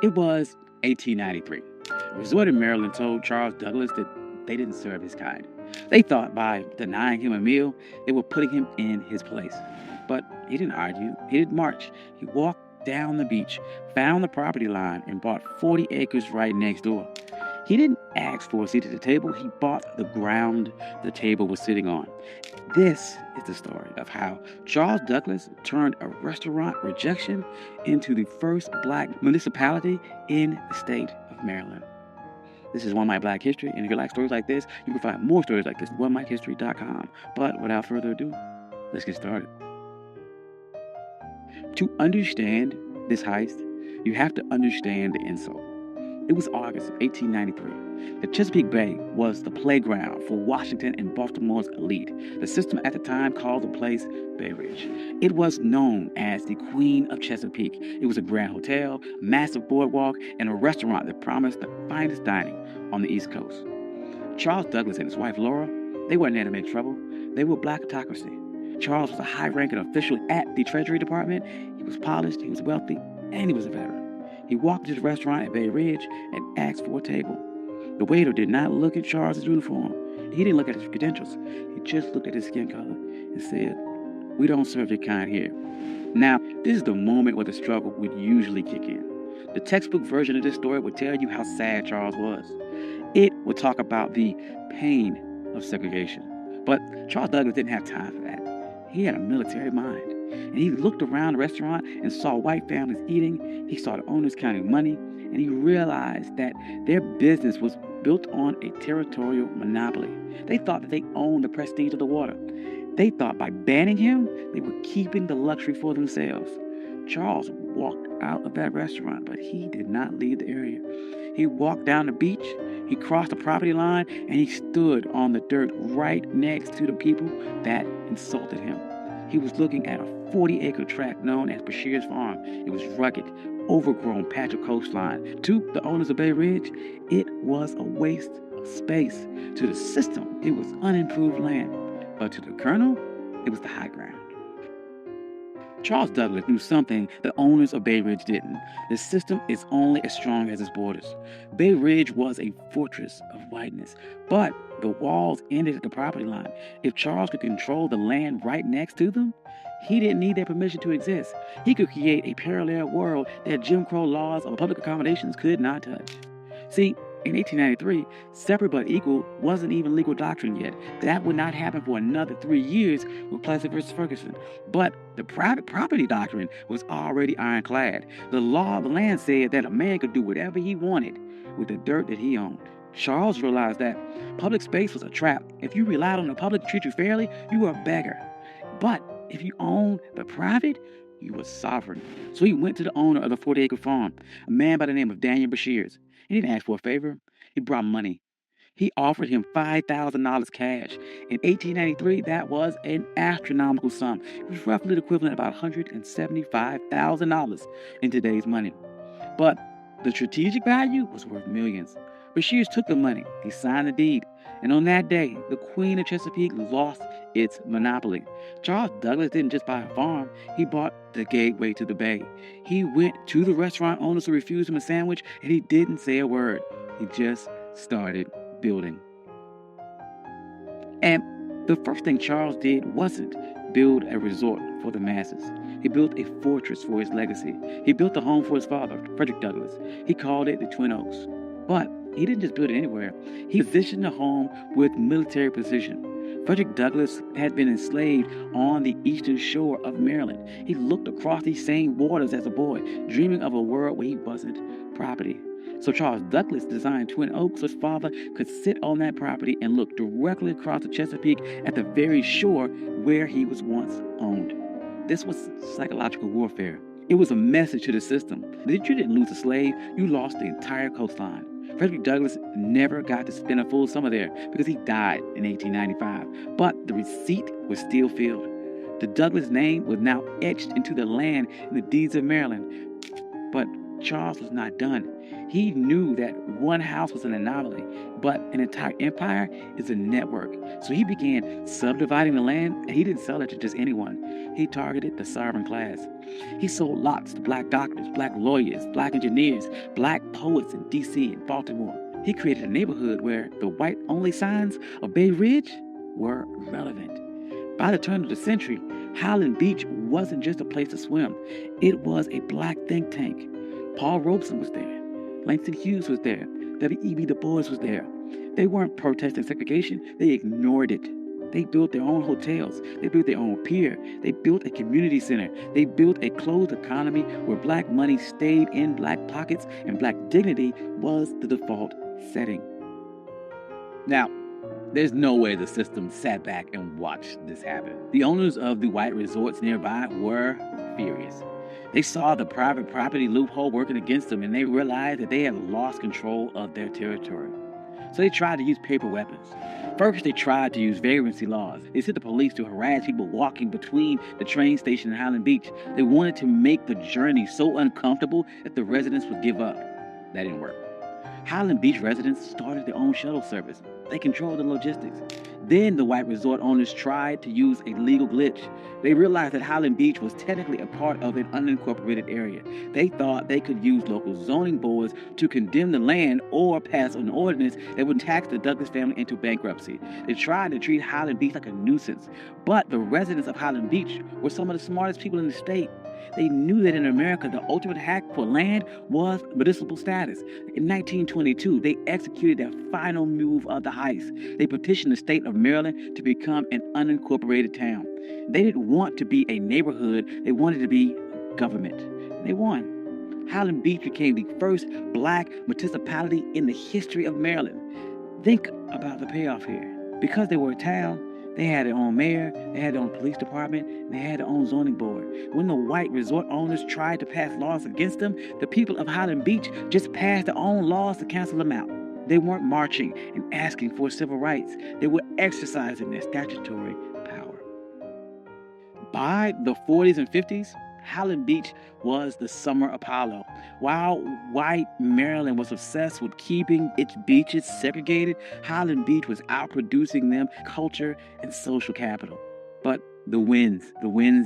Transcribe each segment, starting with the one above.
It was 1893. A resort in Maryland told Charles Douglas that they didn't serve his kind. They thought by denying him a meal, they were putting him in his place. But he didn't argue. He didn't march. He walked down the beach, found the property line, and bought 40 acres right next door. He didn't ask for a seat at the table. He bought the ground the table was sitting on. This is the story of how Charles Douglas turned a restaurant rejection into the first black municipality in the state of Maryland. This is One Mike Black History, and if you like stories like this, you can find more stories like this at onemikehistory.com. But without further ado, let's get started. To understand this heist, you have to understand the insult. It was August of 1893. The Chesapeake Bay was the playground for Washington and Baltimore's elite. The system at the time called the place Bay Ridge. It was known as the Queen of Chesapeake. It was a grand hotel, massive boardwalk, and a restaurant that promised the finest dining on the East Coast. Charles Douglas and his wife Laura, they weren't there to make trouble. They were black autocracy. Charles was a high-ranking official at the Treasury Department. He was polished, he was wealthy, and he was a veteran. He walked into the restaurant at Bay Ridge and asked for a table. The waiter did not look at Charles' uniform. He didn't look at his credentials. He just looked at his skin color and said, "We don't serve your kind here." Now, this is the moment where the struggle would usually kick in. The textbook version of this story would tell you how sad Charles was. It would talk about the pain of segregation. But Charles Douglas didn't have time for that. He had a military mind. And he looked around the restaurant and saw white families eating. He saw the owners counting money. And he realized that their business was built on a territorial monopoly. They thought that they owned the prestige of the water. They thought by banning him, they were keeping the luxury for themselves. Charles walked out of that restaurant, but he did not leave the area. He walked down the beach, he crossed the property line, and he stood on the dirt right next to the people that insulted him. He was looking at a 40-acre tract known as Bashir's Farm. It was rugged, overgrown patch of coastline. To the owners of Bay Ridge, it was a waste of space. To the system, it was unimproved land. But to the Colonel, it was the high ground. Charles Douglas knew something the owners of Bay Ridge didn't. The system is only as strong as its borders. Bay Ridge was a fortress of whiteness, but the walls ended at the property line. If Charles could control the land right next to them, he didn't need their permission to exist. He could create a parallel world that Jim Crow laws of public accommodations could not touch. See, in 1893, separate but equal wasn't even legal doctrine yet. That would not happen for another 3 years with Plessy versus Ferguson. But the private property doctrine was already ironclad. The law of the land said that a man could do whatever he wanted with the dirt that he owned. Charles realized that public space was a trap. If you relied on the public to treat you fairly, you were a beggar. But if you owned the private, you were sovereign. So he went to the owner of the 40-acre farm, a man by the name of Daniel Bashirs. He didn't ask for a favor. He brought money. He offered him $5,000 cash. In 1893, that was an astronomical sum. It was roughly the equivalent of about $175,000 in today's money. But the strategic value was worth millions. Bashirs took the money. He signed the deed. And on that day, the Queen of Chesapeake lost its monopoly. Charles Douglas didn't just buy a farm. He bought the gateway to the bay. He went to the restaurant owners who refused him a sandwich, and he didn't say a word. He just started building. And the first thing Charles did wasn't build a resort for the masses. He built a fortress for his legacy. He built a home for his father, Frederick Douglass. He called it the Twin Oaks. But he didn't just build it anywhere. He positioned the home with military precision. Frederick Douglass had been enslaved on the eastern shore of Maryland. He looked across these same waters as a boy, dreaming of a world where he wasn't property. So Charles Douglas designed Twin Oaks so his father could sit on that property and look directly across the Chesapeake at the very shore where he was once owned. This was psychological warfare. It was a message to the system that you didn't lose a slave, you lost the entire coastline. Frederick Douglass never got to spend a full summer there because he died in 1895, but the receipt was still filled. The Douglass name was now etched into the land in the deeds of Maryland. But Charles was not done. He knew that one house was an anomaly, but an entire empire is a network. So he began subdividing the land, and he didn't sell it to just anyone. He targeted the sovereign class. He sold lots to black doctors, black lawyers, black engineers, black poets in D.C. and Baltimore. He created a neighborhood where the white-only signs of Bay Ridge were relevant. By the turn of the century, Highland Beach wasn't just a place to swim. It was a black think tank. Paul Robeson was there. Langston Hughes was there. W.E.B. Du Bois was there. They weren't protesting segregation. They ignored it. They built their own hotels. They built their own pier. They built a community center. They built a closed economy where black money stayed in black pockets and black dignity was the default setting. Now, there's no way the system sat back and watched this happen. The owners of the white resorts nearby were furious. They saw the private property loophole working against them, and they realized that they had lost control of their territory. So they tried to use paper weapons. First, they tried to use vagrancy laws. They sent the police to harass people walking between the train station and Highland Beach. They wanted to make the journey so uncomfortable that the residents would give up. That didn't work. Highland Beach residents started their own shuttle service. They controlled the logistics. Then the white resort owners tried to use a legal glitch. They realized that Highland Beach was technically a part of an unincorporated area. They thought they could use local zoning boards to condemn the land or pass an ordinance that would tax the Douglas family into bankruptcy. They tried to treat Highland Beach like a nuisance. But the residents of Highland Beach were some of the smartest people in the state. They knew that in America, the ultimate hack for land was municipal status. In 1922, they executed their final move of the heist. They petitioned the state of Maryland to become an unincorporated town. They didn't want to be a neighborhood. They wanted to be government. They won. Highland Beach became the first black municipality in the history of Maryland. Think about the payoff here. Because they were a town, they had their own mayor, they had their own police department, and they had their own zoning board. When the white resort owners tried to pass laws against them, the people of Highland Beach just passed their own laws to cancel them out. They weren't marching and asking for civil rights. They were exercising their statutory power. By the 40s and 50s, Highland Beach was the summer Apollo. While white Maryland was obsessed with keeping its beaches segregated, Highland Beach was outproducing them culture and social capital. But the winds,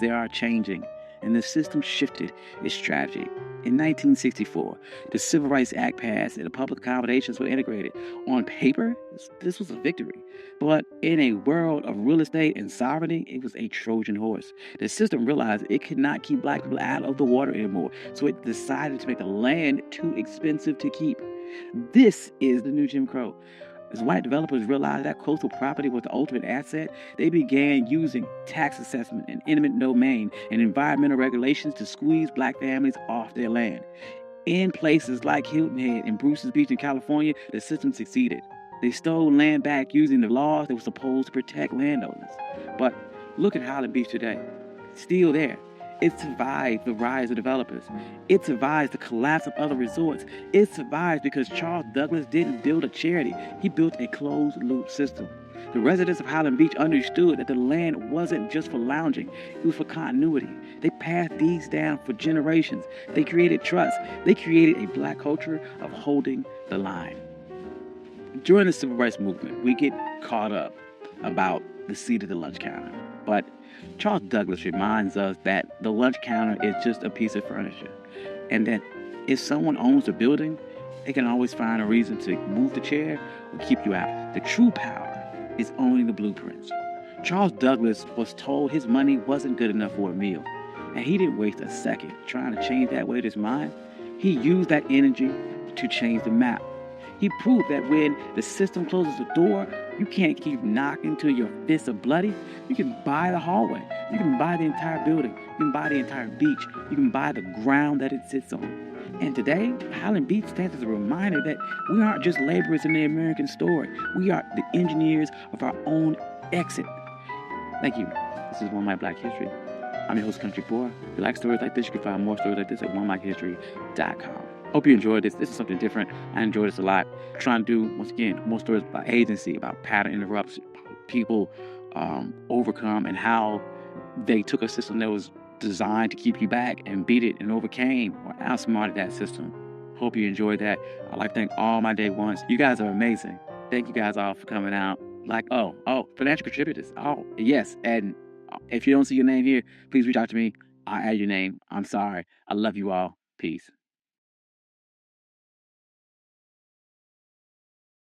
they are changing, and the system shifted its strategy. In 1964, the Civil Rights Act passed and the public accommodations were integrated. On paper, this was a victory. But in a world of real estate and sovereignty, it was a Trojan horse. The system realized it could not keep black people out of the water anymore, so it decided to make the land too expensive to keep. This is the new Jim Crow. As white developers realized that coastal property was the ultimate asset, they began using tax assessment and eminent domain and environmental regulations to squeeze black families off their land. In places like Hilton Head and Bruce's Beach in California, the system succeeded. They stole land back using the laws that were supposed to protect landowners. But look at Highland Beach today. It's still there. It survived the rise of developers. It survives the collapse of other resorts. It survives because Charles Douglas didn't build a charity. He built a closed-loop system. The residents of Highland Beach understood that the land wasn't just for lounging. It was for continuity. They passed these down for generations. They created trust. They created a black culture of holding the line. During the Civil Rights Movement, we get caught up about the seat of the lunch counter. But Charles Douglas reminds us that the lunch counter is just a piece of furniture, and that if someone owns the building, they can always find a reason to move the chair or keep you out. The true power is owning the blueprints. Charles Douglas was told his money wasn't good enough for a meal, and he didn't waste a second trying to change that with his mind. He used that energy to change the map. He proved that when the system closes the door, you can't keep knocking till your fists are bloody. You can buy the hallway. You can buy the entire building. You can buy the entire beach. You can buy the ground that it sits on. And today, Highland Beach stands as a reminder that we aren't just laborers in the American story. We are the engineers of our own exit. Thank you. This is One Mic Black History. I'm your host, Country Boy. If you like stories like this, you can find more stories like this at onemichistory.com. Hope you enjoyed this. This is something different. I enjoyed this a lot. Trying to do, once again, more stories about agency, about pattern interrupts, people overcome, and how they took a system that was designed to keep you back and beat it and overcame or outsmarted that system. Hope you enjoyed that. I'd like to thank all my day ones. You guys are amazing. Thank you guys all for coming out. Like, financial contributors. Oh, yes. And if you don't see your name here, please reach out to me. I'll add your name. I'm sorry. I love you all. Peace.